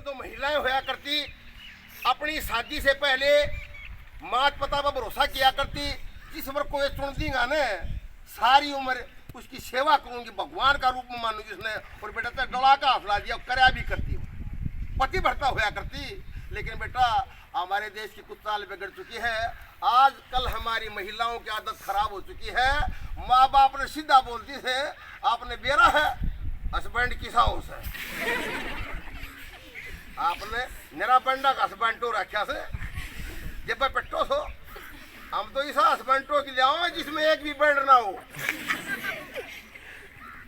जो महिलाएं होया करती अपनी शादी से पहले मात पिता पर भरोसा किया करती, जिस उम्र को ये चुन देगा न सारी उम्र उसकी सेवा करूंगी, भगवान का रूप में मानूंगी उसने। और बेटा तो डला का हौसला दिया, करया भी करती पति भरता होया करती। लेकिन बेटा हमारे देश की कुछ चाल बिगड़ चुकी है, आजकल हमारी महिलाओं की आदत खराब हो चुकी है। माँ बाप ने सीधा बोलती थे आपने बेरा है हस्बैंड किसा हाउस है, आपने मेरा बंडा का हस्बैंड तो रखा से जब पेटो सो हम तो ऐसा हस्बैंड तो की लिया जिसमें एक भी बैंड ना हो।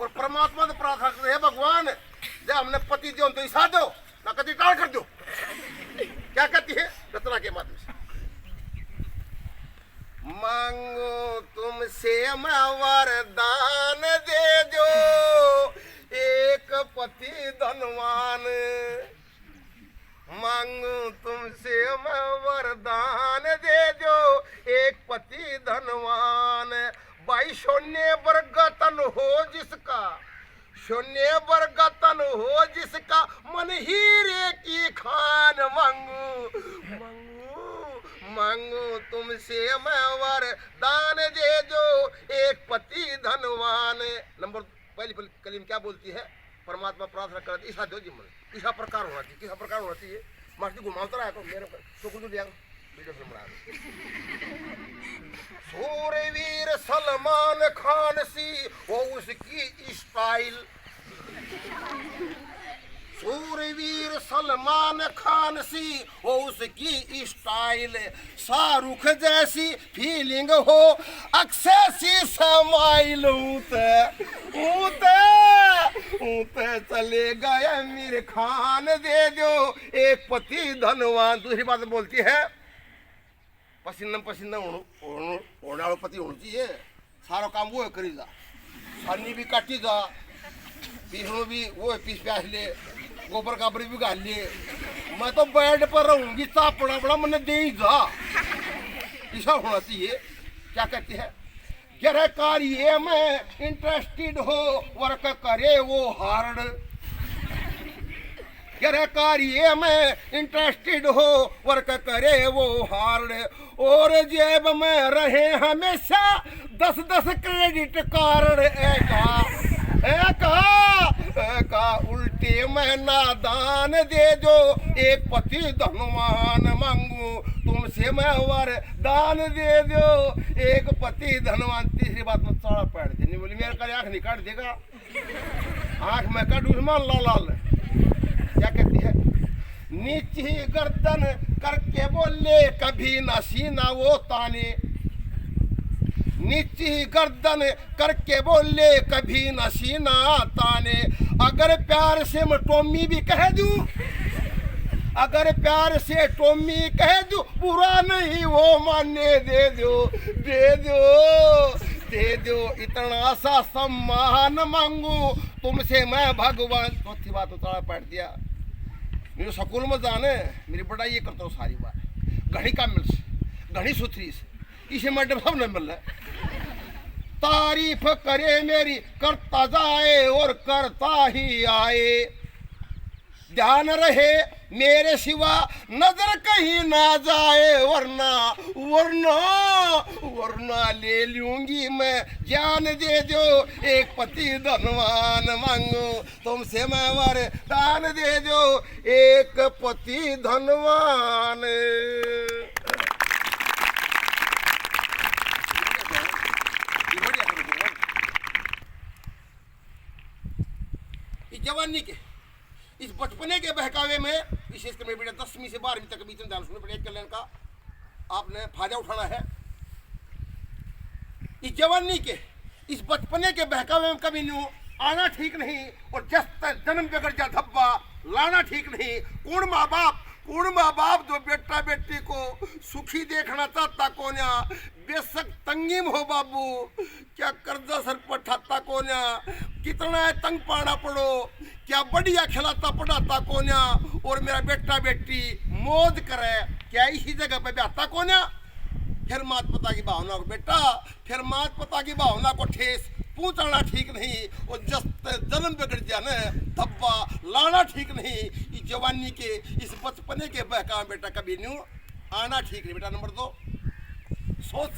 और परमात्मा तो प्रार्थना करते हैं भगवान जब हमने पति दो तो ऐसा दो ना कभी टाल कर दो। क्या कहती है रचना के माध्यम से, मांगो तुमसे मैं वरदान दे दो एक पति धनवान, मांगो तुमसे मैं वरदान दे दो एक पति धनवान। भाई शून्य वर्ग तन हो जिसका, शून्य वर्ग तन हो जिसका मन हीरे की खान। मांगू मांगू मांगू तुमसे मैं वरदान दे दो एक पति धनवान। नंबर पहली कलीम क्या बोलती है, परमात्मा प्रार्थना करती ईसा दो जी मन ईसा प्रकार होना चाहिए, किसा प्रकार होना चाहिए मास्टर घुमाता रहा को मेरे तो कुछ दिया वीडियो फिल्म बना सूरवीर सलमान खान सी वो उसकी स्टाइल, सूरवीर सलमान खान सी वो उसकी स्टाइल, शाहरुख जैसी फीलिंग हो अक्षय सी समाइल। ऊते चले गए आमिर खान दे दो एक पति धनवान। दूसरी बात बोलती है पसीना पसीना होने वाला पति होना चाहिए, सारा काम वो करी जा, सानी भी काटी जा, पीसों भी वो पीस प्यास ले, गोबर काबर भी गाल ले। मैं तो बेड पर रहूंगी चापड़ा बड़ा मैंने दे ही जा, ऐसा होना चाहिए। क्या कहती है, जरा कार्य में इंटरेस्टेड हो वर्क करे वो हार्ड, जरा कार्य में इंटरेस्टेड हो वर्क करे वो हार्ड। और जेब में रहे हमेशा 10-10 क्रेडिट कार्ड। एका उल्टे में नादान दे दो एक पति धनवान। मांगू तुमसे मैं वरदान दे दो एक पति धनवान। तीसरी बात में चौड़ा पैर देनी बोली मेरे का आंख नहीं काट देगा, आंख में काट उस्मान लाल। क्या कहती है, नीची गर्दन करके बोले कभी ना सीना वो ताने, नीची गर्दन करके बोले कभी न सीना ताने। अगर प्यार से मैं टोमी भी कह दूं, अगर प्यार से टोमी कह दूं बुरा नहीं वो मानने दे दो, दे दो दे दो इतना सा सम्मान। मांगू तुमसे मैं भगवान। चौथी बात उतारा पढ़ दिया, मेरे स्कूल में जाने मेरी बड़ाई ये करता हूँ सारी बात घड़ी का मिल से घड़ी सुथरी से इसे मैडम सब नहीं मिल रहा। तारीफ करे मेरी करता जाए और करता ही आए, ध्यान रहे मेरे सिवा नजर कहीं ना जाए, वरना वरना वरना ले लूंगी मैं जान। दे दो एक पति धनवान। मांगू तुमसे मैं वरदान दे दो एक पति धनवान। जवानी के इस बचपने के बहकावे में विशेषकर मेरे बेटा 10वीं से 12वीं तक बीच में ध्यान सुनने पड़े कल्याण का आपने फायदा उठाना है। इस जवानी के इस बचपने के बहकावे में कभी नहीं आना ठीक नहीं, और जन्म बिगड़ जा धब्बा लाना ठीक नहीं। कौन माँ बाप जो बेटा बेटी को सुखी देखना चाहता कोन्या, बेशक तंगीम हो बाबू क्या कर्जा सर पर ठाता कोन्या, कितना तंग पाना पड़ो क्या बढ़िया खिलाता पढ़ाता कोन्या, और मेरा बेटा बेटी मौज करे क्या इसी जगह पे बैठता कोन्या। फिर मात पिता की भावना को बेटा, फिर मात पिता की भावना को ठेस पूछना ठीक नहीं, वो जस्त जन्म बिगड़ जाने धब्बा लाना ठीक नहीं। इस जवानी के इस बचपने के बहकाव बेटा कभी न्यू आना ठीक नहीं। बेटा नंबर 2, सोच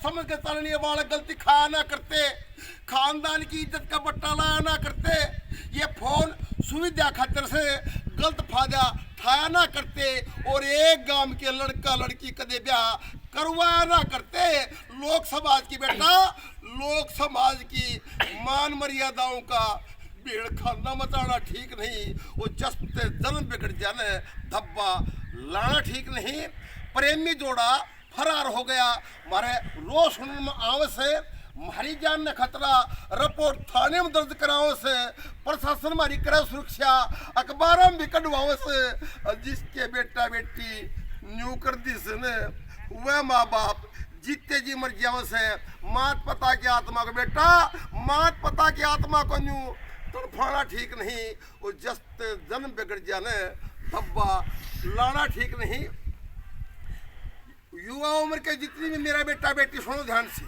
समझ के चलने वाला गलती खाया ना करते, खानदान की इज्जत का बट्टा लाया ना करते, ये फोन सुविधा खातिर से गलत फायदा उठाया ना करते, और एक गांव के लड़का लड़की कदे ब्याह करवाया ना करते। लोक समाज की बेटा, लोक समाज की मान मर्यादाओं का भीड़ खाना मचाना ठीक नहीं, वो जस्ते जन्म बिगड़ जाने धब्बा लाना ठीक नहीं। प्रेमी जोड़ा फरार हो गया, मारे रोज सुनने में आवे से हमारी जान ने खतरा, रिपोर्ट थाने में दर्ज कराओ से, प्रशासन हमारी करे सुरक्षा, अखबारों में भी कटवाओ से। जिसके बेटा बेटी न्यू कर दी से ने वह माँ बाप जीते जी मर जाओ से। मात पता की आत्मा को बेटा, मात पता की आत्मा को न्यू तड़फाना ठीक नहीं, वो जस्त जन्म बिगड़ जाने धब्बा लाना ठीक नहीं। युवा उम्र के जितनी भी मेरा बेटा बेटी सुनो ध्यान से,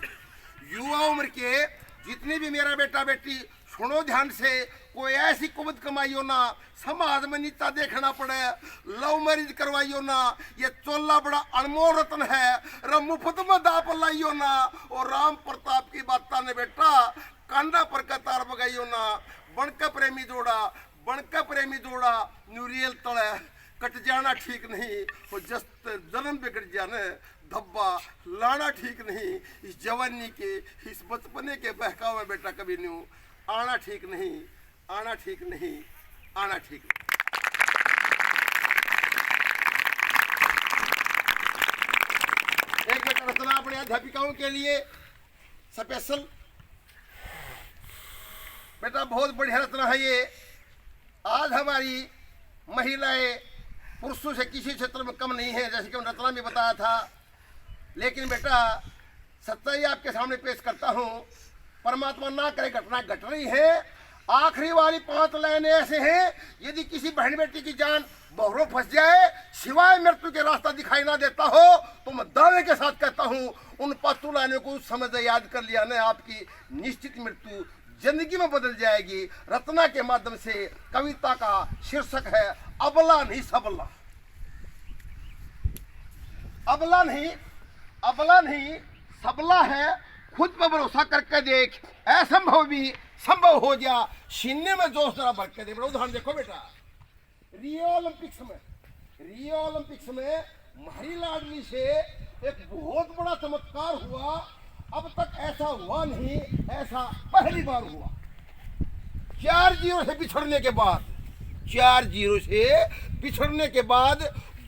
युवा उम्र के जितनी भी मेरा बेटा बेटी सुनो ध्यान से, कोई ऐसी कुबत कमाइयो ना, समाज में नीचा देखना पड़े, लव मैरिज करवाइयो ना, ये चोला बड़ा अनमोल रत्न है, मुफ्त में दाप लाइयो ना, और राम प्रताप की बात ने बेटा कांदा पर कतार बगाइयो ना। बनका प्रेमी जोड़ा न्यूरियल तले कट जाना ठीक नहीं, वो जस्त जन्म बिगड़ जाने धब्बा लाना ठीक नहीं। इस जवानी के इस बचपने के बहकाव में बेटा कभी न्यू आना ठीक नहीं, आना ठीक नहीं, आना ठीक नहीं। एक बेटा रचना अपने अध्यापिकाओं के लिए स्पेशल, बेटा बहुत बढ़िया रचना है ये। आज हमारी महिलाएं पुरुषों से किसी क्षेत्र में कम नहीं है, जैसे कि मैंने रचना में बताया था, लेकिन बेटा सच्चाई आपके सामने पेश करता हूँ। परमात्मा ना करे घटना घट रही है। आखिरी वाली 5 लाइनें ऐसे हैं, यदि किसी बहन बेटी की जान बहरों फंस जाए, सिवाय मृत्यु के रास्ता दिखाई ना देता हो, तो मैं दावे के साथ कहता हूँ उन 5 लाइनों को उस समय से याद कर लिया ना, आपकी निश्चित मृत्यु जिंदगी में बदल जाएगी। रचना के माध्यम से कविता का शीर्षक है अबला नहीं सबला। अबला नहीं सबला है, खुद पर भरोसा करके देख, असंभव भी संभव हो जा, सीने में जोश जरा भर के दे। उदाहरण देखो बेटा, रियो ओलंपिक्स में मारी लाडली से एक बहुत बड़ा चमत्कार हुआ। अब तक ऐसा हुआ नहीं, ऐसा पहली बार हुआ। 4-0 से बिछड़ने के बाद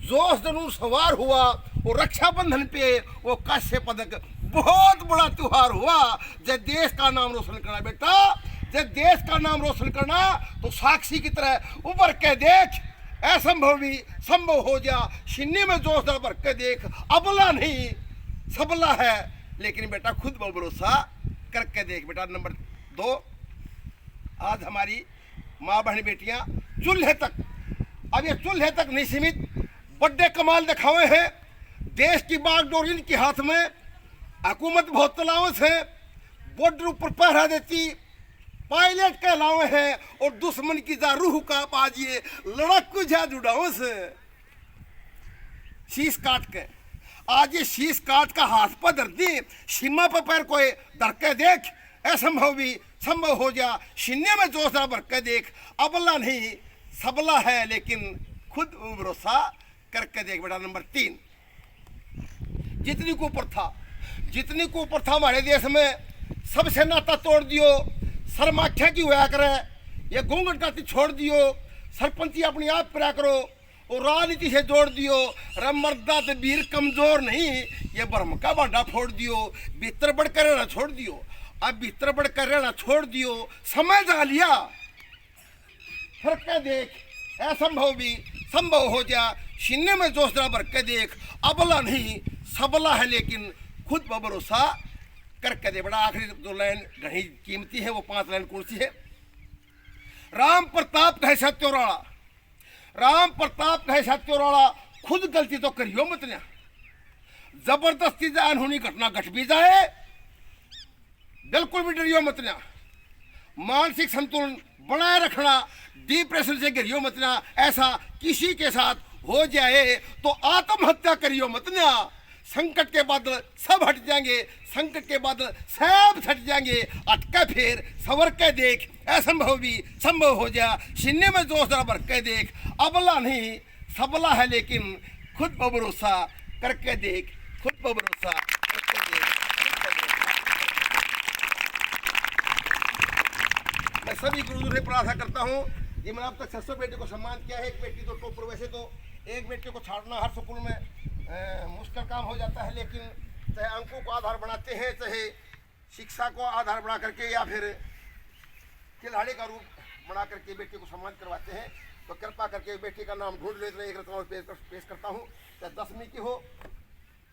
जोश जरूर सवार हुआ। वो रक्षाबंधन पे वो कांस्य पदक, बहुत बड़ा त्योहार हुआ। जब देश का नाम रोशन करना बेटा, जब देश का नाम रोशन करना, तो साक्षी की तरह उभर के देख, असंभव भी संभव हो जा, सीने में जोश भर के देख। अबला नहीं सबला है, लेकिन बेटा खुद पर भरोसा करके देख। बेटा नंबर 2, आज हमारी माँ बहन बेटियां चूल्हे तक, अब ये चूल्हे तक नहीं सीमित, बड़े कमाल दिखावे हैं। देश की बागडोर इनके हाथ में, हुकूमत बहुत तलावत है, बॉर्डर ऊपर पहरा देती, पायलट कहलावे हैं, और दुश्मन की जा रूह का आज ये लड़क को जा जुड़ाओ से शीश काट के, आज ये शीश काट का हाथ पर धर दी, सीमा पर पैर कोई धर के देख, असंभव भी संभव हो जा, सीने में जोशा भर के देख। अबला नहीं सबला है, लेकिन खुद भरोसा करके देख। बेटा नंबर 3, जितनी को ऊपर था हमारे देश में, सबसे नाता तोड़ दियो, शर्माख्या की हुआ करे, ये घूंघट काटी छोड़ दियो, सरपंची अपनी आप करा करो, और राजनीति से जोड़ दियो। मर्दा तो वीर कमजोर नहीं, ये ब्रह्म का बांडा फोड़ दियो, भीतर बढ़कर रहना छोड़ दियो। अब भीतर बढ़कर रहना छोड़ दियो, समय जा लिया, फर्क देख, असंभव भी संभव हो जा, सीने में जोश जरा भर के देख। अबला नहीं सबला है, लेकिन खुद पर भरोसा करके दे। बड़ा आखिरी 2 लाइन घनी कीमती है, वो 5 लाइन कुर्सी है। राम प्रताप कहे सत्योराला, खुद गलती तो करियो मत ना, जबरदस्ती जान होनी घटना घट भी जाए, बिल्कुल भी डरियो मत ना। मानसिक संतुलन बनाए रखना, डिप्रेशन से घिरियो मत ना। ऐसा किसी के साथ हो जाए तो आत्महत्या करियो मत ना। संकट के बादल सब हट जाएंगे, संकट के बादल सब हट जाएंगे। अटका फिर सवर के देख, असंभव भी संभव हो जा। सीने में जोश जरा भर के देख, अबला नहीं सबला है लेकिन खुद पर भरोसा करके देख, खुद पर भरोसा करके देख। मैं सभी गुरुजनों से प्रार्थना करता हूँ कि मैंने अब तक 600 बेटे को सम्मान किया है। एक बेटी तो टॉपर, वैसे तो एक बेटे को छाड़ना हर स्कूल में मुश्किल काम हो जाता है, लेकिन चाहे अंकों को आधार बनाते हैं, चाहे शिक्षा को आधार बना करके या फिर खिलाड़ी का रूप बना करके बेटे को सम्मान करवाते हैं, तो कृपा करके बेटी का नाम ढूंढ लेते हैं। एक रत्न पेश करता हूँ, चाहे 10वीं की हो,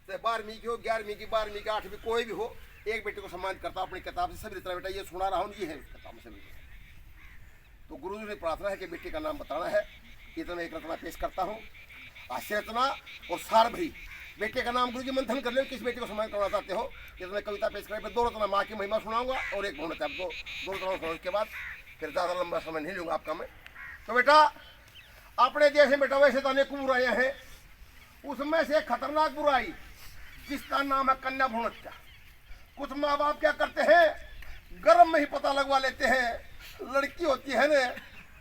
चाहे 12वीं की हो, 11वीं की, 12वीं की, 8वीं, कोई भी हो, एक बेटे को सम्मान करता हूँ अपनी किताब से। सभी रत्ना बेटा ये सुना रहा हूँ, ये है किताब से। तो गुरु जी ने प्रार्थना है कि बेटे का नाम बताना है, इतना एक रत्ना पेश करता हूँ। आश्चर्य रत्ना और सार भरी बेटे का नाम गुरु जी मंथन कर ले, किस बेटे को सम्मान करना चाहते हो। इतना कविता पेश करें, फिर 2 रत्ना माँ की महिमा सुनाऊंगा और एक भवन। दो रत्ना सुनाने के बाद फिर ज़्यादा लंबा समय नहीं लूँगा आपका मैं। तो बेटा अपने देश में बेटा वैसे तो अनेक बुराइयाँ हैं, उसमें से खतरनाक बुराई जिसका नाम है कन्या भ्रूण हत्या। कुछ माँ बाप क्या करते हैं, गर्म में ही पता लगवा लेते हैं, लड़की होती है ना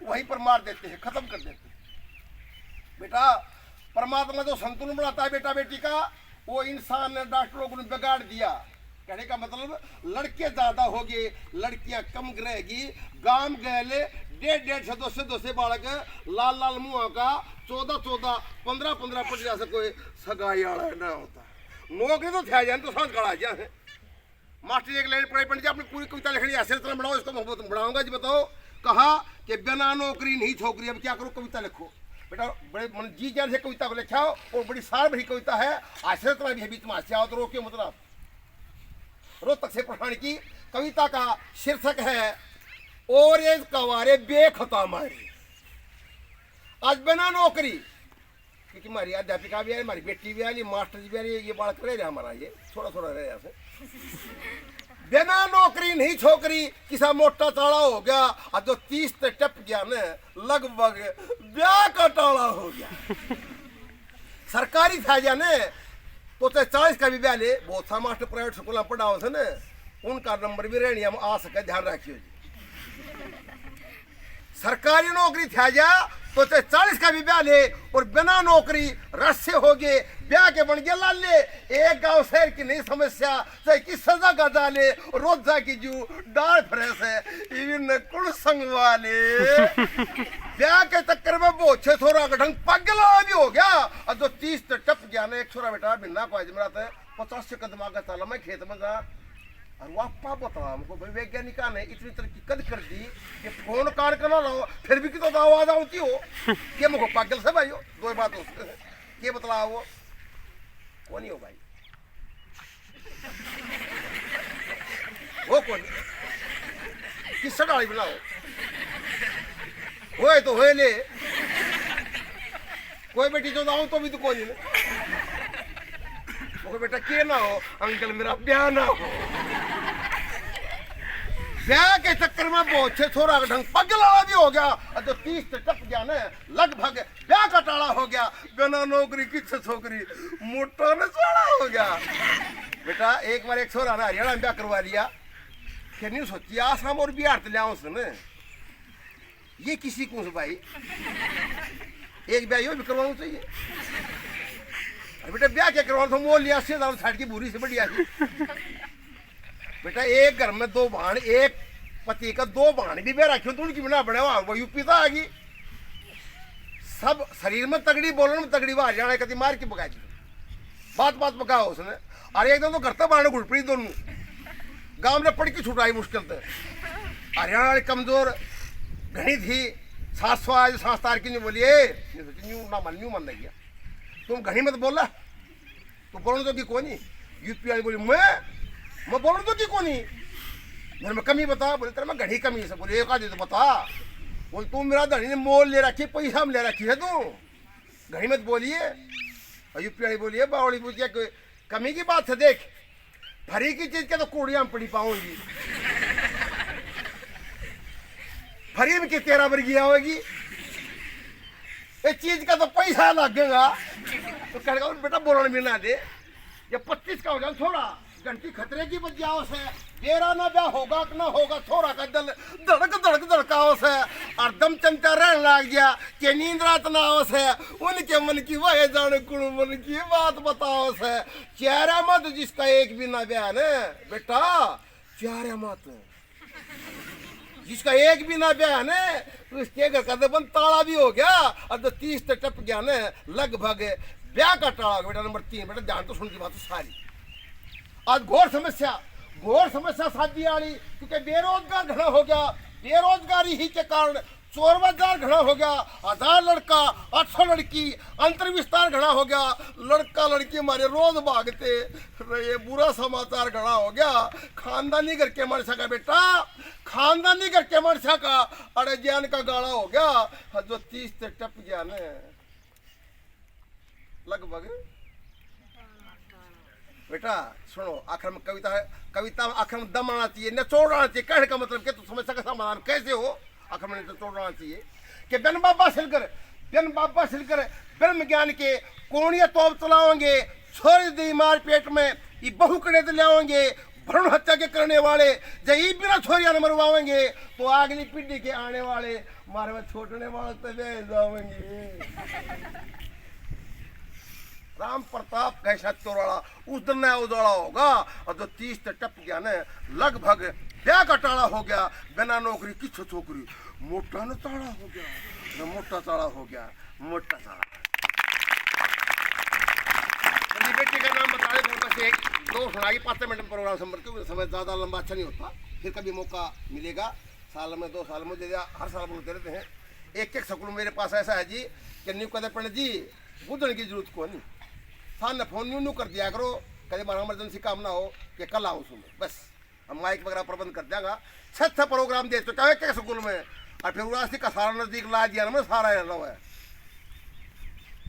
वहीं पर मार देते हैं, खत्म कर देते हैं। बेटा परमात्मा जो संतुलन बनाता है बेटा बेटी का, वो इंसान ने डॉक्टरों को बिगाड़ दिया। कहने का मतलब लड़के ज्यादा हो गए, लड़कियां कम रहेगी। गांव गए 1.5 200 बालक लाल लाल मुँह का 14 15 पटिया से कोई सगाई वाला ना होता। नौकरी तो थे जाए तो सांस गड़ा जाए। मास्टर एक लाइन पढ़ाई पंडित अपनी पूरी कविता लिखनी ऐसे तरह बढ़ाओ, इसको मैं बढ़ाऊंगा जी। बताओ कहा कि बिना नौकरी नहीं छोकरी, अब क्या करो कविता लिखो बेटा। बड़े मन जी जान से कविता को लिखा और बड़ी सार भरी कविता है। आश्चर्य तरह भी है, बीच में हास्य आओ तो रोके मतलब। रोहतक से पठान की कविता का शीर्षक है और ये कवारे बेखता मारे। आज बिना नौकरी, क्योंकि हमारी अध्यापिका भी है, हमारी बेटी भी है, मास्टर जी भी है, ये बालक रह रहा हमारा, ये थोड़ा रह रहा है। बिना नौकरी नहीं छोकरी, किसा मोटा ताड़ा हो गया और जो 30 पे टप गया न लगभग ब्याह का टाड़ा हो गया। सरकारी था जाने तो 40 का भी ब्याह ले। बहुत सा मास्टर प्राइवेट स्कूल में पढ़ाओ थे न, उनका नंबर भी रहनी हम आ सके, ध्यान रखियो जी। सरकारी नौकरी था जा तो 40 का भी ब्याह ले और बिना नौकरी रस से हो गए ब्याह के बन गया लाल ले। एक गांव शहर की नहीं समस्या, चाहे कि सजा का डाले रोजा की जू डाल फ्रेश है इवन कुल संग वाले। ब्याह के चक्कर में वो 6 छोरा का ढंग पगला भी हो गया और जो 30 तो टप गया ना। एक छोरा बेटा बिना को आज मेरा 50 का दिमाग का ताला मैं खेत में जा और वापा बता हमको भाई वैज्ञानिका ने इतनी तरक्की कद कर दी कि फोन कार करना लो फिर भी कितो आवाज आती हो कि मुझको पागल से भाई हो। 2 बात हो ये बतला वो कौन ही हो भाई, वो कौन किस डाली बनाओ हो तो हो ले कोई बेटी जो आऊं तो भी तो कौन ही वो बेटा के ना हो अंकल मेरा ब्याह ना हो। ब्याह के चक्कर में बहुत 6 छोरा का ढंग पगला भी हो गया और जो 30 से टप गया ना लगभग ब्याह का टाड़ा हो गया। बिना नौकरी किस छोकरी मोटा ने चौड़ा हो गया। बेटा एक बार एक छोरा ना हरियाणा में ब्याह करवा दिया, फिर नहीं सोची आसाम और बिहार से लिया उसने ये किसी को भाई एक ब्याह यो भी करवाना चाहिए। बेटा ब्याह क्या करवाना था मोल लिया से साइड की बुरी से बढ़िया थी। बेटा एक घर में 2 बहन, एक पति का 2 बहन भी ब्याह रखी तो उनकी बिना बने वो यूपी तो आ गई। सब शरीर में तगड़ी बोलने में तगड़ी वो हरियाणा कभी मार के पका दी बात पका उसने। अरे एकदम तो घर तक बहन घुट पड़ी दोनों गांव में पड़ के छुटाई मुश्किल से। हरियाणा वाली कमजोर घनी थी 700 आज सांस तार की नहीं बोलिए न्यू मन लग गया तुम घनी मत बोला तो बोलने तो की कोनी। यूपी वाली बोली मैं बोलने तो की कोनी मैं कमी बता। बोले तेरे मैं घनी कमी से बोले एक आदमी तो बता। बोल तू मेरा धनी ने मोल ले रखी पैसा में ले रखी है तू घनी मत बोलिए। और यूपी वाली बोलिए बावली पूछिए कमी की बात है देख फरी की चीज के तो कूड़ियां पड़ी पाऊंगी, फरी में की 13 वर्गी आवेगी, इस चीज का तो पैसा लगेगा। तो कहेगा बेटा बोलने भी ना दे, ये 25 का हो जाए थोड़ा घंटी खतरे की बच जाओ से, तेरा ना ब्याह होगा कि ना होगा, थोड़ा का दिल धड़क धड़क धड़काओ से, और दम चमचा रहने लग गया कि नींद रात ना आओ से, उनके मन की वह जाने कुण मन की बात बताओ से। चेहरा मत जिसका एक भी ना ब्याह ने बेटा, चेहरा मत जिसका एक भी ना ब्याह ने, तो इसके घर का बंद ताला भी हो गया, और जो 30 तक टप गया ने लगभग ब्याह का टाला। बेटा नंबर 3, बेटा ध्यान तो सुन की बात सारी। आज घोर समस्या शादी वाली, क्योंकि बेरोजगार घना हो गया, बेरोजगारी ही के कारण चोर बाजार घना हो गया, 1000 लड़का 800 लड़की, अंतर विस्तार घना हो गया, लड़का लड़की हमारे रोज भागते ये बुरा समाचार घना हो गया। खानदानी घर के मनुष्य का बेटा, खानदानी घर के मनुष्य का अरे ज्ञान का गाड़ा हो गया, जो 30 से टप गया ने लगभग। बेटा सुनो, आखिर में कविता में आखिर में दम आना चाहिए, निचोड़ आना चाहिए। कहने का मतलब कि तुम समस्या का समाधान कैसे हो, आखिर में निचोड़ आना चाहिए कि बिन बाबा सिलकर ब्रह्म ज्ञान के कोणिया तोप चलाओगे, छोड़ दी मार पेट में ये बहु कड़े ले आओगे, भ्रूण हत्या के करने वाले जब बिना छोरिया मरवाएंगे, तो अगली पीढ़ी के आने वाले मारे में छोड़ने वाले तो जाओगे। राम प्रताप कैसा तोड़ा उस दिन नया उजाला होगा, और जो 30 से टप गया ने लगभग ब्याह का टाला हो गया, बिना नौकरी की छोकरी, मोटा न ताड़ा हो गया, न मोटा ताड़ा हो गया, मोटा ताड़ा। बेटी का नाम बता रहे बस 1-2 सुनाई, 5 मिनट में प्रोग्राम समय ज़्यादा लंबा अच्छा नहीं होता, फिर कभी मौका मिलेगा, साल में 2 साल में दे दिया, हर साल बोलते रहते हैं। एक स्कूल मेरे पास ऐसा है जी कि न्यू कदे पंडित जी बुझने की जरूरत को नहीं, थाने फोन न्यू कर दिया करो, कभी बार इमरजेंसी काम ना हो कि कल आऊँ सुनो, बस हम माइक वगैरह प्रबंध कर देगा। 6 प्रोग्राम दे चुका है क्या स्कूल में, और फिर उरासी का सारा नजदीक ला दिया ना, सारा है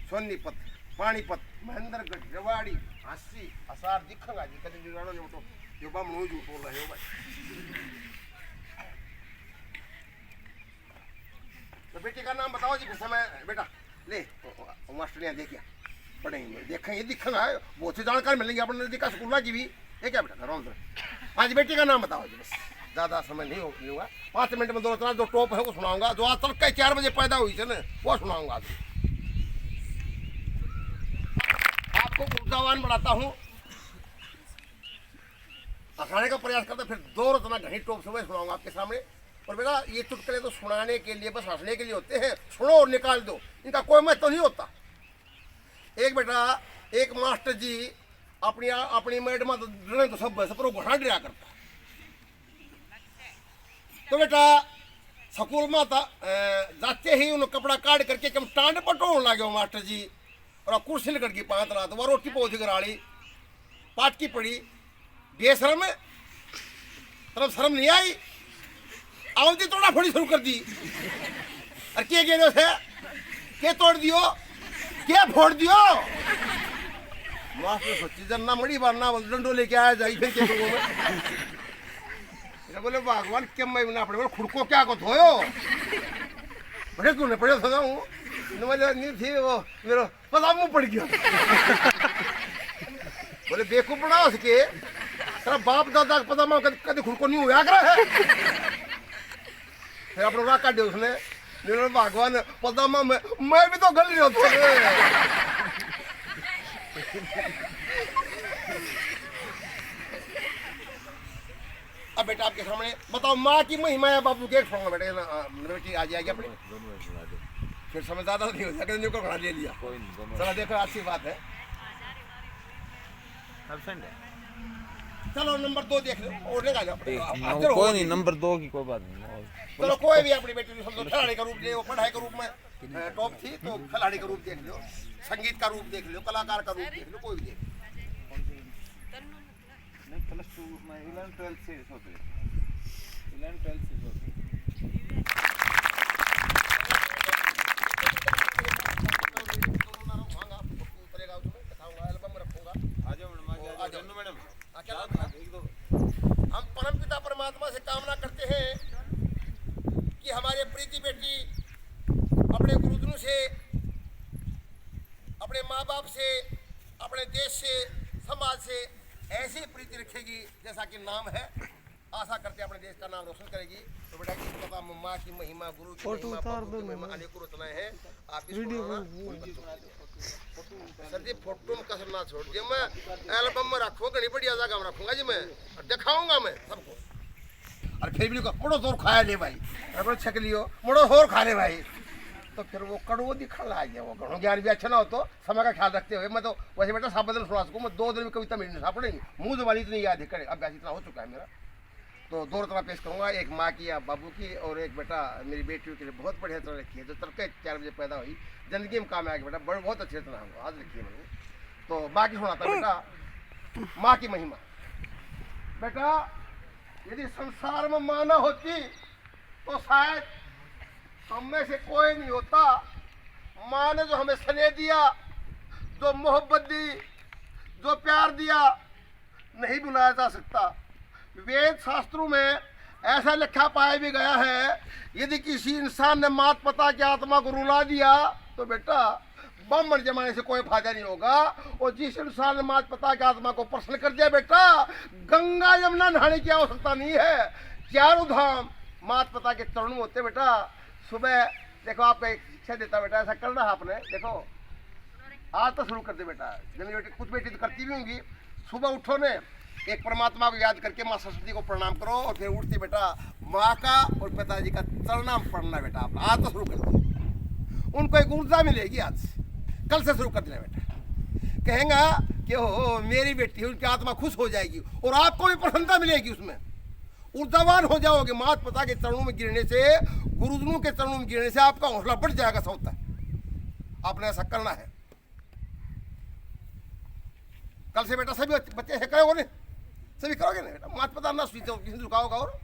सोनीपत, पानीपत, महेंद्रगढ़, रेवाड़ी, हांसी असार दिखेगा जी, कभी बिगाड़ो जो तो जो बम नो जो बोल रहे हो भाई। तो बेटी का नाम बताओ जी, फिर समय बेटा ले मास्टर ने देखिए पढ़ेंगे देखेंगे दिखेगा, बहुत सी जानकारी मिलेंगी अपने नजदीक स्कूल की भी। ये क्या बेटा करो आज बेटी का नाम बताओ जी, बस ज़्यादा समय नहीं होगा, 5 मिनट में 2 जो टॉप है वो सुनाऊंगा, जो आज तक 4 बजे पैदा हुई थी ना वो सुनाऊंगा। आपको ऊर्जावान बढ़ाता हूँ, अखाड़े का प्रयास करता, फिर 2 रचना घनी टॉप से मैं सुनाऊंगा आपके सामने। और बेटा ये चुटकुले तो सुनाने के लिए बस हंसने के लिए होते हैं, सुनो और निकाल दो, इनका कोई महत्व तो नहीं होता। एक बेटा एक मास्टर जी अपनी मैडम तो सब पर घोड़ा डरा करता, तो बेटा स्कूल में था जाते ही उन्होंने कपड़ा काट करके कम टांड पटोन लगे मास्टर जी, और कुर्सी लकड़ की 5 रात वो रोटी पौधी कराली पाट की पड़ी, बेशरम तरफ शर्म नहीं आई, आवती तोड़ा फोड़ी शुरू कर दी, और क्या कह रहे के तोड़ दियो क्या फोड़ दियो, मास्टर सोची जब ना मड़ी बार ना डंडो लेके आया जाई, फिर क्या करूँ बोले भगवान क्या मैं ना पड़े, बोले खुड़को क्या को धोयो, बड़े क्यों नहीं पड़े सोचा हूँ नहीं थी वो मेरा पता मुँह पड़ गया। बोले बेकूफ बना उसके तेरा बाप दादा का पता कभी खुड़को नहीं हुआ करा है, फिर अपना राह काट दिया उसने, भगवान पता मैं भी तो गल नहीं होता। अब बेटा आपके सामने बताओ माँ की महिमा है बापू के सुनो बेटे, बेटी आ जाएगी अपनी, फिर समय ज्यादा नहीं हो सके न्यू को खड़ा ले लिया, चलो देखो अच्छी बात है। चलो नंबर 2 देख लो और लेगा जाओ, कोई नहीं नंबर 2 की कोई बात नहीं, चलो कोई भी अपनी बेटी को समझो खिलाड़ी का रूप ले, वो पढ़ाई का रूप में टॉप थी तो खिलाड़ी का रूप देख लो, संगीत का रूप देख लो, कलाकार का रूप देख लो, कोई भी देख लो। प्लस 2 में 11-12 से होते, 11-12 से होते। आ जाओ मैडम, आ जाओ मैडम, क्या प्रीति बेटी अपने गुरुजनों से, अपने माँ बाप से, अपने देश से, समाज से ऐसी प्रीति रखेगी जैसा कि नाम है। आशा करते हैं अपने देश का नाम रोशन करेगी। तो बेटा इस पता माँ की महिमा, गुरु की महिमा, बापू की महिमा अनेकों रचनाएं हैं। आप सर जी फोटो में कसर ना छोड़ दिया। मैं एल्बम में रखूँ, घनी बढ़िया जगह में रखूंगा जी, मैं दिखाऊंगा मैं सबको। और फिर भी मुड़ो जोर खाया ले भाई, अगर छक लियो मुड़ो जोर खा ले भाई, तो फिर वो कड़वो दिखा ला गया। वो घणो ज्ञान भी अच्छा ना हो तो समय का ख्याल रखते हुए मैं तो वैसे बेटा सब बदल सुना सकूँ। मैं 2 दिन में कविता मेरी नहीं पड़ेगी, मुँह जबानी इतनी याद है करे, अब इतना हो चुका है मेरा। तो 2 रचना पेश करूँगा, एक माँ की या बाबू की, और एक बेटा मेरी बेटियों के लिए बहुत बढ़िया रचना लिखी है जो तड़के 4 बजे पैदा हुई, जिंदगी में काम आएगी बेटा, बहुत अच्छी रचना है आज लिखी है मैंने। तो बाकी सुनाता बेटा माँ की महिमा। बेटा यदि संसार में माँ ना होती तो शायद हम में से कोई नहीं होता। माँ ने जो हमें स्नेह दिया, जो मोहब्बत दी, जो प्यार दिया, नहीं बुलाया जा सकता। वेद शास्त्रों में ऐसा लिखा पाया भी गया है, यदि किसी इंसान ने मात पिता की आत्मा को रुला दिया तो बेटा बम जमाने से कोई फायदा नहीं होगा। और जिस इंसान ने मात पिता की आत्मा को प्रसन्न कर दिया बेटा, गंगा यमुना नहाने की आवश्यकता नहीं है। 4 धाम मात पिता के चरणों होते बेटा। सुबह देखो आपको एक शिक्षा देता बेटा, ऐसा करना है आपने। देखो आज तो शुरू कर दे बेटा, जिन बेटी कुछ बेटी तो करती भी होंगी। सुबह उठो ने एक परमात्मा को याद करके माँ सरस्वती को प्रणाम करो, और फिर उठते बेटा माँ का और पिताजी का चरणाम पढ़ना बेटा। आप आज तो शुरू कर दो, उनको एक ऊर्जा मिलेगी। आज से कल से शुरू कर देना बेटा। कहेंगा कि हो मेरी बेटी, उनकी आत्मा खुश हो जाएगी और आपको भी प्रसन्नता मिलेगी, उसमें ऊर्जावान हो जाओगे। माता पिता के चरणों में गिरने से, गुरुजनों के चरणों में गिरने से आपका हौसला बढ़ जाएगा। होता है आपने ऐसा करना है। कल से बेटा सभी बच्चे ऐसे करोगे ना, सभी करोगे ना बेटा। माता पिता ना किसी झुकाओगा। और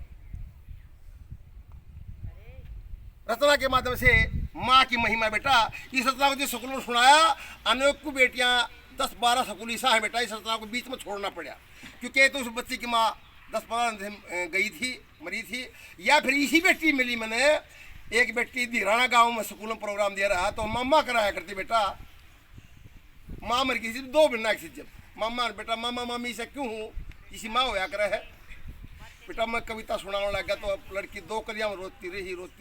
रचना के माध्यम से माँ की महिमा बेटा, इस रचना को जो स्कूलों में सुनाया, अनेक को बेटियां 10-12 स्कूल ऐसा है बेटा, इस रचना को बीच में छोड़ना पड़ा, क्योंकि तो उस बच्ची की माँ 10-15 दिन गई थी, मरी थी। या फिर इसी बेटी मिली मैंने, एक बेटी धीराना गांव में स्कूल में प्रोग्राम दे रहा तो मम्मा कराया करती बेटा। माँ मर गई थी, 2 महीना की जब मम्मा बेटा मामा मामी से क्यों हूँ, इसी माँ होया करे है बेटा। मैं कविता सुनाने लगा तो लड़की 2 कलियां में रोती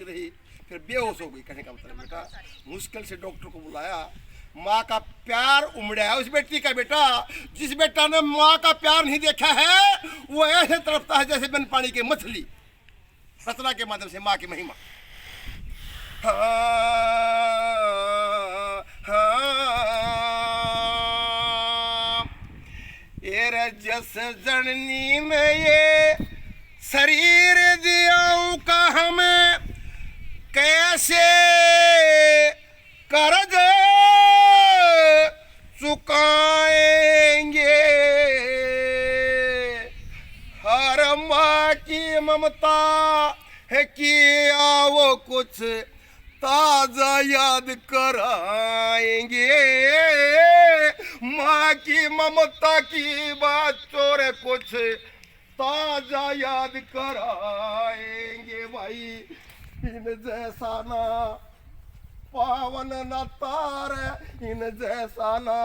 रही, फिर बेहोश हो गई। कहने का मतलब बेटा मुश्किल से डॉक्टर को बुलाया। माँ का प्यार उमड़ा है उस बेटी का बेटा। जिस बेटा ने माँ का प्यार नहीं देखा है वो ऐसे तड़पता है जैसे बिन पानी की मछली। रचना के माध्यम से माँ की महिमा। ये जस जननी में ये शरीर दियाऊं का हमें कैसे कर्ज चुकाएंगे। हर माँ की ममता है कि आओ कुछ ताजा याद कराएंगे। माँ की ममता की बात चोर कुछ ताजा याद कराएंगे भाई। इन जैसा ना पावन न तार, इन जैसा ना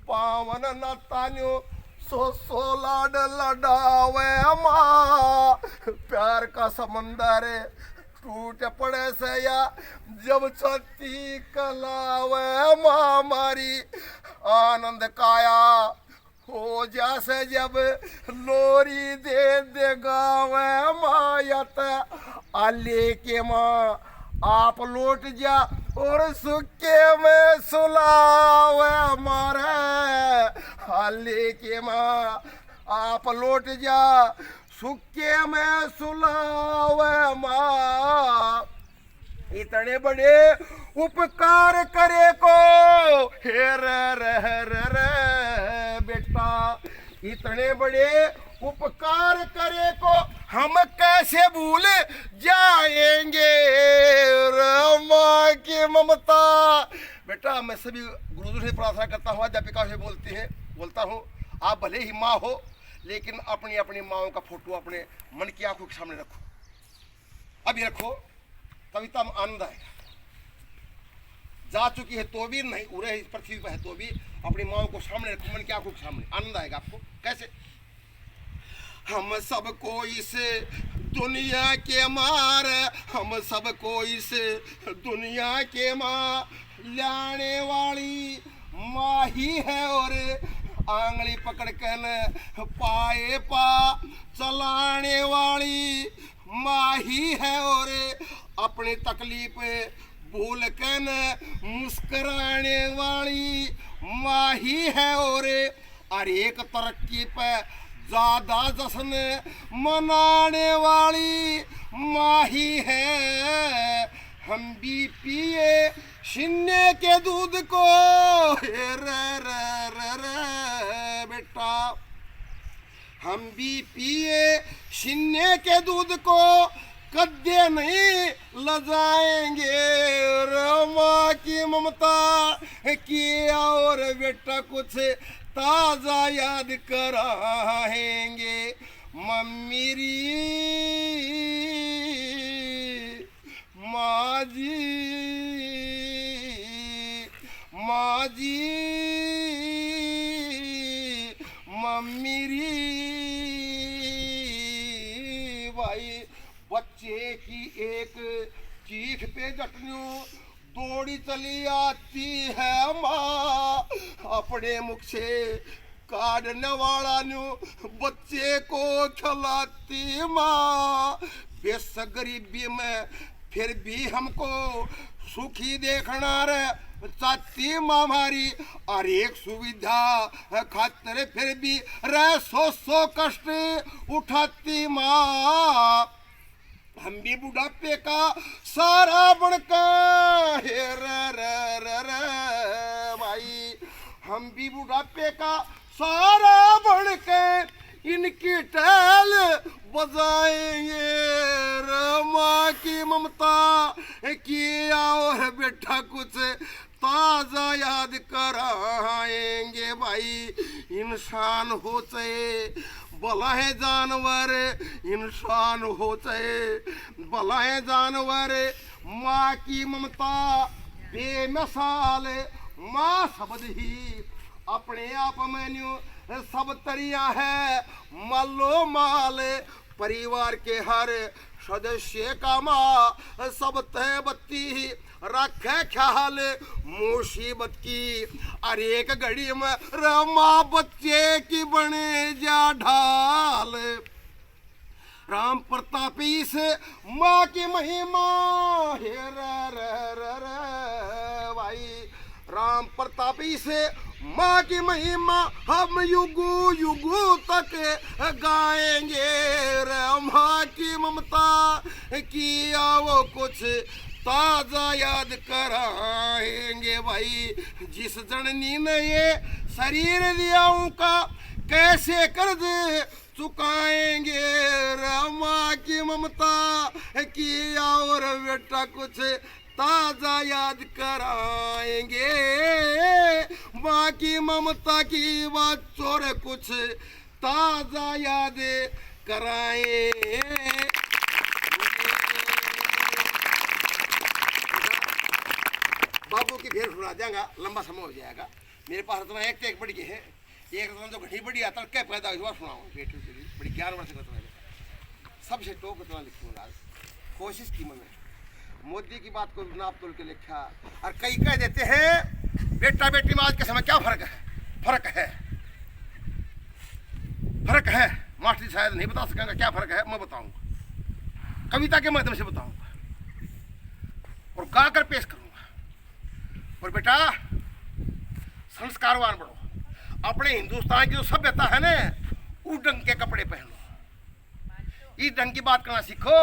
पावन न तान्यो, सो लाड लडावे माँ। प्यार का समंदर टूट पड़े से या जब छती कलावे माँ मारी। आनंद काया हो जैसे जब लोरी दे गावे माँ। यत आले के माँ आप लौट जा और सुखे में सुलावे मारे। आले के माँ आप लौट जा सुखे में सुलावे माँ। इतने बड़े उपकार करे को हे रे बेटा, इतने बड़े उपकार करे को हम कैसे भूल जाएंगे। माँ की ममता बेटा। मैं सभी गुरुजनों से प्रार्थना करता हूँ, अध्यापिका से बोलता हूँ, आप भले ही माँ हो लेकिन अपनी अपनी माँओं का फोटो अपने मन की आंखों के सामने रखो। अभी रखो कविता में आनंद आएगा। जा चुकी है तो भी नहीं, उड़े इस पृथ्वी पर है तो भी अपनी माओ को सामने रखो, मन की आंखों के सामने, आनंद आएगा आपको। कैसे? हम सबको इस दुनिया के मार, हम सबको इस दुनिया के माँ लाने वाली माँ ही है, और आंगली पकड़ कर पाए पा चलाने वाली माँ ही है, और अपनी तकलीफ भूल कर मुस्कुराने वाली माँ ही है, और हर एक तरक्की पे ज्यादा जश्न मनाने वाली माँ ही है। हम भी पिए सीने के दूध को रे बेटा, हम भी पिए सीने के दूध को कद्दे नहीं लजाएंगे, माँ की ममता की और बेटा कुछ ताजा याद कराएंगे। मम्मीरी माँ जी, माँ जी, मम्मीरी भाई। बच्चे की एक चीख पे जटनू दौड़ी चली आती है माँ, अपने मुख से काटने वाला न्यू बच्चे को खिलाती माँ। बेशक गरीबी में फिर भी हमको सुखी देखना रे चाहती माँ हमारी, और एक सुविधा खातिर फिर भी रे सौ कष्ट उठाती माँ। हम भी बुढ़ापे का सारा बनकर भाई, हम भी बुढ़ापे का सारा बनकर इनकी टहल बजाएंगे, माँ की ममता की और बेटा कुछ ताजा याद कराएंगे भाई। इंसान हो चाहे भला है जानवर, इंसान हो चाहे भला है जानवर, माँ की ममता बेमिसाल। माँ शब्द ही अपने आप में सब तरिया है मालो माल। परिवार के हर सदस्य का माँ सब तय बत्ती रखे ख्याल, मुसीबत की हर एक घड़ी में रमा बच्चे की बने जा ढाल। राम प्रतापी से माँ की महिमा हे भाई, राम प्रतापी से माँ की महिमा हम युगो युगो तक गाएंगे। माँ की ममता किया वो कुछ ताजा याद कराएंगे भाई। जिस जननी ने ये शरीर दिया उनका कैसे कर्ज चुकाएंगे। माँ की ममता किया और बेटा कुछ ताजा याद कराएंगे। माँ की ममता की बात चोर कुछ ताजा याद कराए। बाबू की भेड़ सुना जाएगा, लंबा समय हो जाएगा। मेरे पास इतना एक टेक बड़ी है, एक रत्न जो घटी बड़ी आता क्या पैदा हुआ सुनाऊँ बेटी बड़ी 11 वर्ष का सबसे टोक इतना लिखूंगा। कोशिश की मैंने मोदी की बात को नाप तोल के लिखा, और कई कह देते हैं बेटा बेटी में आज के समय क्या फर्क है। फर्क है, फर्क है। मास्टर शायद नहीं बता सकेंगे क्या फर्क है, मैं बताऊंगा, कविता के माध्यम से बताऊंगा और गा कर पेश करूंगा। और बेटा संस्कारवान बनो, अपने हिंदुस्तान की जो सभ्यता है ना, उस ढंग के कपड़े पहनो, इस ढंग की बात करना सीखो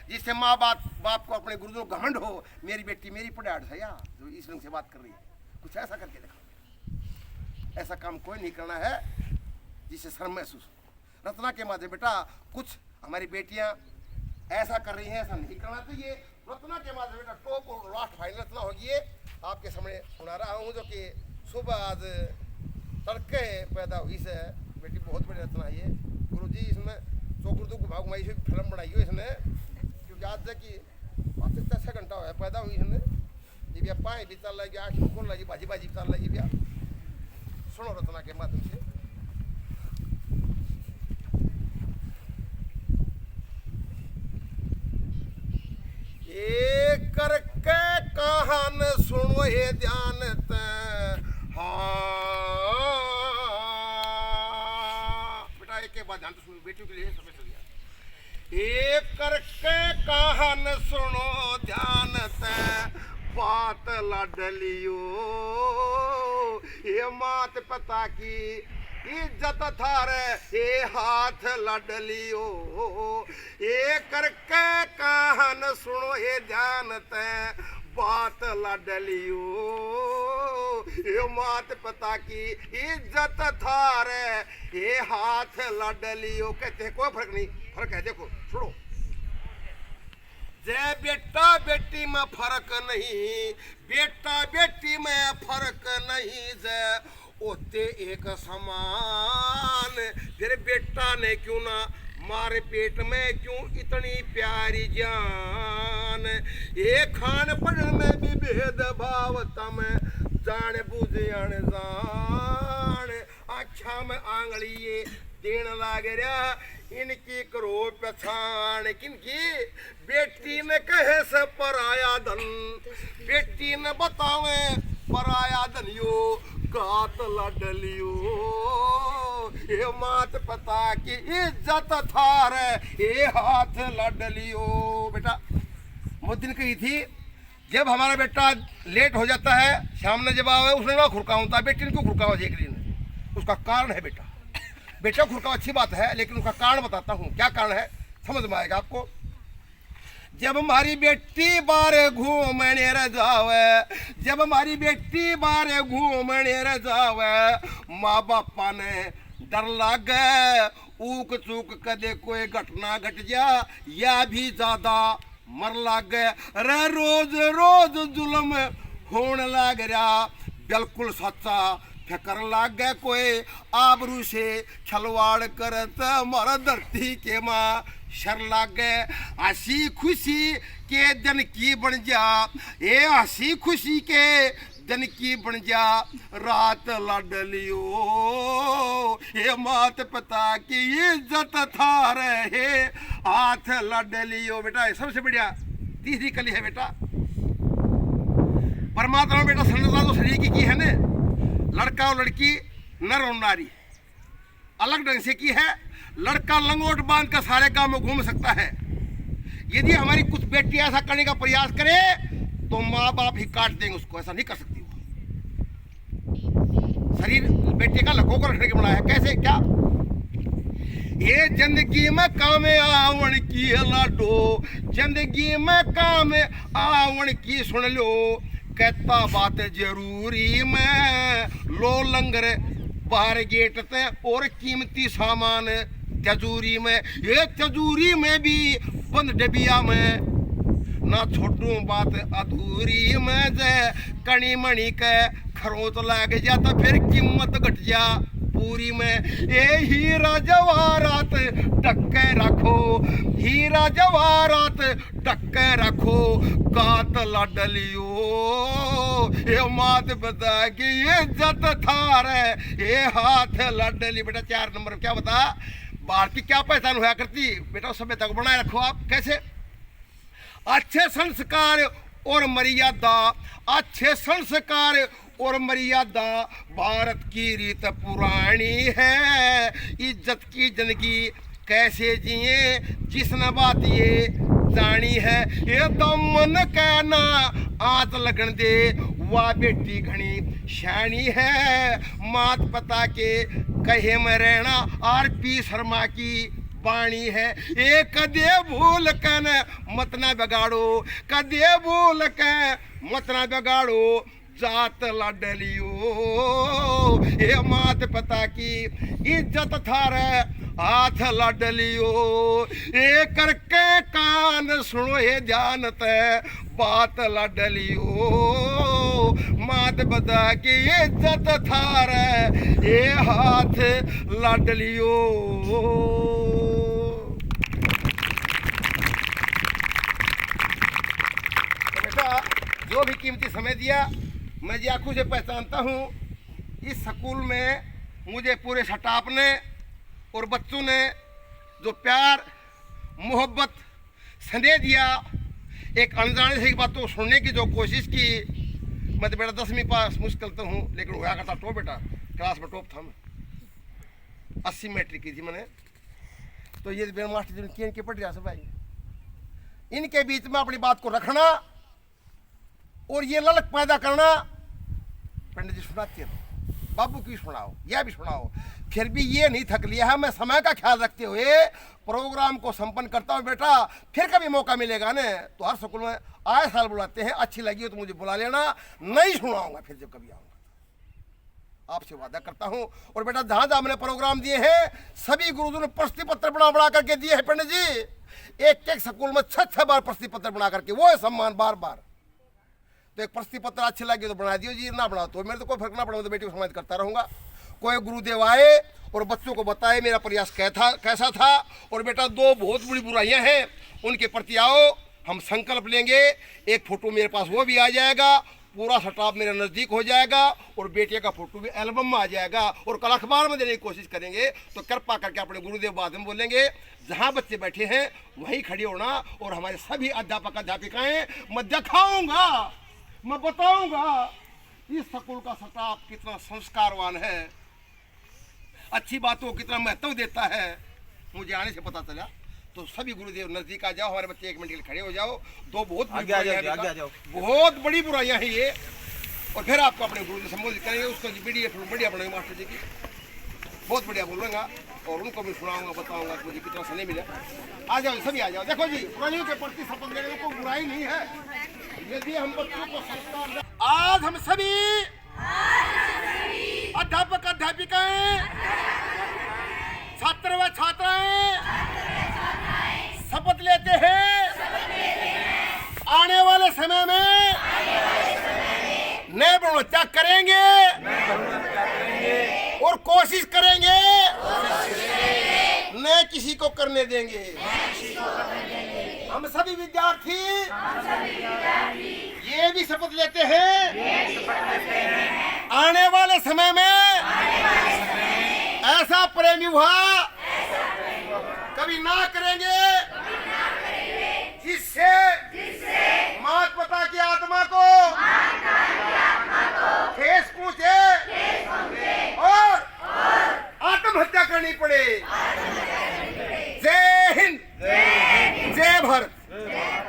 जिससे माँ बाप को अपने गुरुजों घमंड हो। मेरी बेटी मेरी पढ़ाड़ है या जो इस ढंग से बात कर रही है, कुछ ऐसा करके देखो। ऐसा काम कोई नहीं करना है जिससे शर्म महसूस हो। रत्ना के माध्यम बेटा कुछ हमारी बेटियां ऐसा कर रही हैं, ऐसा नहीं करना चाहिए। रत्ना के माध्यम बेटा टॉप और लास्ट फाइनल रत्ना होगी, ये आपके सामने सुना रहा हूँ, जो कि सुबह आज तड़के पैदा हुई से बेटी बहुत बड़ी रत्ना है ये। गुरु जी इसमें चौकुर्दू को भाग माई से फिल्म बनाई हो इसने, क्योंकि आज तक की 5-6 घंटा होया पैदा हुई हमने ये भी पाए भी चल लगी आँख खोल लगी बाजी बाजी चल लगी भी सुनो रत्ना के माध्यम से एक करके कहान सुनो ये ध्यान हाँ बेटा एक के बाद ध्यान तो सुनो बेटियों के लिए समय चल गया एक करके कहान सुनो ध्यान बात लाडलियो ये मात पता की इज्जत थारे ये हाथ लाडलियो ये करके कहान सुनो ये ध्यान बात लाडलियो ये मात पता की इज्जत थारे ये हाथ लाडलियो कहते हैं कोई फर्क नहीं फर्क है देखो सुनो जय बेटा बेटी में फर्क नहीं बेटा बेटी में फर्क नहीं जय ओते एक समान तेरे बेटा ने क्यों ना मारे पेट में क्यों इतनी प्यारी जान ये खान पढ़न में भी भेद भाव तम जान बुझ जान अच्छा में आंगली ये देन लाग रहा इनकी करो पहचान किनकी बेटी ने कहे से पराया धन बेटी ने बतावे पराया धन यो गात लाडलियो ये मात पता की इज्जत थार ये हाथ लाडलियो बेटा मुद्दिन कही थी जब हमारा बेटा लेट हो जाता है शाम ने जब आवे उसने ना खुरकाऊंता बेटी ने क्यों खुरकावा देख ली उसका कारण है बेटा बेटा खुरकाव अच्छी बात है लेकिन उसका कारण बताता हूँ क्या कारण है समझ में आएगा आपको जब हमारी बेटी बारे घूमने रह जावे जब हमारी बेटी बारे घूमने रह जावे माँ बापा ने डर लागे ऊक चूक कदे कोई घटना घट जा या भी ज्यादा मर लागे रे रोज रोज जुल्म होने लग रहा बिल्कुल सच्चा फिकर लाग गए कोई आबरू से छलवाड़ करत मारा धरती के माँ शर लाग गए हंसी खुशी के दिन की बन जा ये हंसी खुशी के दिन की बन जा रात लाडलियो ये मात पता की इज्जत था रहे हाथ लाडलियो बेटा सबसे बढ़िया तीसरी कली है बेटा परमात्मा ने बेटा संरचना तो शरीर की है ने लड़का और लड़की नर और नारी अलग ढंग से की है लड़का लंगोट बांध कर सारे गांव में घूम सकता है यदि हमारी कुछ बेटी ऐसा करने का प्रयास करे तो माँ बाप ही काट देंगे उसको ऐसा नहीं कर सकती वो शरीर बेटे का लको को रखने के बनाया है कैसे क्या ये जिंदगी में काम आवण की लाडो जिंदगी में काम आवण की सुन लो कहता बात जरूरी में लो लंगर बाहर गेट ते और कीमती सामान तजूरी में ये तजूरी में भी बंद डबिया में ना छोटू बात अधूरी में जे कणी मणि के खरोच लग जा तो फिर कीमत घट जा पूरी में ये हीरा जवाहरात ढक्के रखो हीरा जवाहरात ढक्के रखो गात लाडलियो ये मात बता कि ये इज्जत थार है ये हाथ लाडली बेटा 4 नंबर क्या बता भारतीय क्या पहचान हुआ करती बेटा सभ्यता को बनाए रखो आप कैसे अच्छे संस्कार और मर्यादा अच्छे संस्कार और मर्यादा भारत की रीत पुरानी है इज्जत की जिंदगी कैसे जिए जिसने बात ये जानी है ये दमन कहना आत लगन दे वाह बेटी घनी शानी है मात पता के कहे में रहना आरपी शर्मा की बाणी है ये कदे भूल कर मत ना बिगाड़ो कदे भूल कर मत ना बिगाड़ो जात लाडलियो ये मात पता की इज्जत थार हाथ लाडलियो ये करके कान सुनो ये जानत बात लाडलियो मात पता की इज्जत थार ये हाथ लाडलियो जो भी कीमती समय दिया, मैं जी आंखों से पहचानता हूँ। इस स्कूल में मुझे पूरे स्टाफ ने और बच्चों ने जो प्यार मोहब्बत स्नेह दिया, एक अनजाने से बातों को सुनने की जो कोशिश की। मैं तो बेटा 10वीं पास मुश्किल तो हूँ, लेकिन हुआ करता टॉप बेटा, क्लास में टॉप था मैं। 80 मैट्रिक की थी मैंने। तो ये बेर मास्टर जी की इनके पट रहा सब भाई, इनके बीच में अपनी बात को रखना और ये ललक पैदा करना। पंडित जी सुनाते रहो, बाबू की सुनाओ, यह भी सुनाओ, फिर भी ये नहीं थक लिया है। मैं समय का ख्याल रखते हुए प्रोग्राम को संपन्न करता हूँ बेटा। फिर कभी मौका मिलेगा ना तो हर स्कूल में आए साल बुलाते हैं, अच्छी लगी हो तो मुझे बुला लेना, नहीं सुनाऊंगा फिर जब कभी आऊँगा, आपसे वादा करता हूँ। और बेटा जहाँ जहाँ मैंने प्रोग्राम दिए हैं सभी गुरुजनों ने प्रश्न पत्र बना करके दिए हैं पंडित जी। एक स्कूल में 6 बार प्रश्न पत्र बना करके, वो है सम्मान बार बार। तो एक प्रश्न पत्र अच्छी लगी तो बना दियो जी, ना बनाओ तो मेरे तो कोई फर्क ना पड़ा, तो बेटी को समाज करता रहूँगा। कोई गुरुदेव आए और बच्चों को बताए मेरा प्रयास कैसा था। और बेटा 2 बहुत बड़ी बुराइयां हैं, उनके प्रति आओ, हम संकल्प लेंगे। एक फोटो मेरे पास वो भी आ जाएगा, पूरा स्टाफ मेरे नज़दीक हो जाएगा और बेटे का फोटो भी एल्बम में आ जाएगा और कल अखबार में देने की कोशिश करेंगे। तो कृपा करके अपने गुरुदेव बाद में बोलेंगे, जहाँ बच्चे बैठे हैं वहीं खड़े होना। और हमारे सभी अध्यापक अध्यापिकाएँ मैं दिखाऊँगा, मैं बताऊँगा इस स्कूल का स्टाफ कितना संस्कारवान है, अच्छी बातों को कितना महत्व देता है। मुझे आने से पता चला। तो सभी गुरुदेव नजदीक आ जाओ, हमारे बच्चे 1 मिनट के लिए खड़े हो जाओ। 2 बहुत बड़ी बुराइयां हैं, बहुत बड़ी बुराइयां हैं ये। और फिर आपको अपने गुरु से संबोधित करेंगे, उसको बढ़िया पढ़ेंगे मास्टर जी की, बहुत बढ़िया बोलूँगा और उनको भी सुनाऊंगा, बताऊंगा मुझे कितना समय मिला। आ जाओ सभी आ जाओ। देखो जी, बुराइयों के प्रति शपथ लेने को बुराई नहीं है यदि हम बच्चों को संस्कार। आज हम सभी अध्यापक अध्यापिकाएं, छात्र व छात्राएं शपथ लेते हैं आने वाले समय में नए गुणवत्ता करेंगे और कोशिश करेंगे न किसी को करने देंगे। हम सभी विद्यार्थी ये भी शपथ लेते हैं आने वाले समय में ऐसा प्रेम विवाह कभी ना करेंगे जिससे माता पिता की आत्मा को ठेस पहुंचे और आत्महत्या करनी पड़े। जय हिंद, जय भारत।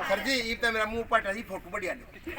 सर जी ये तो मेरा मुंह पट रही, फोटो बढ़िया ले।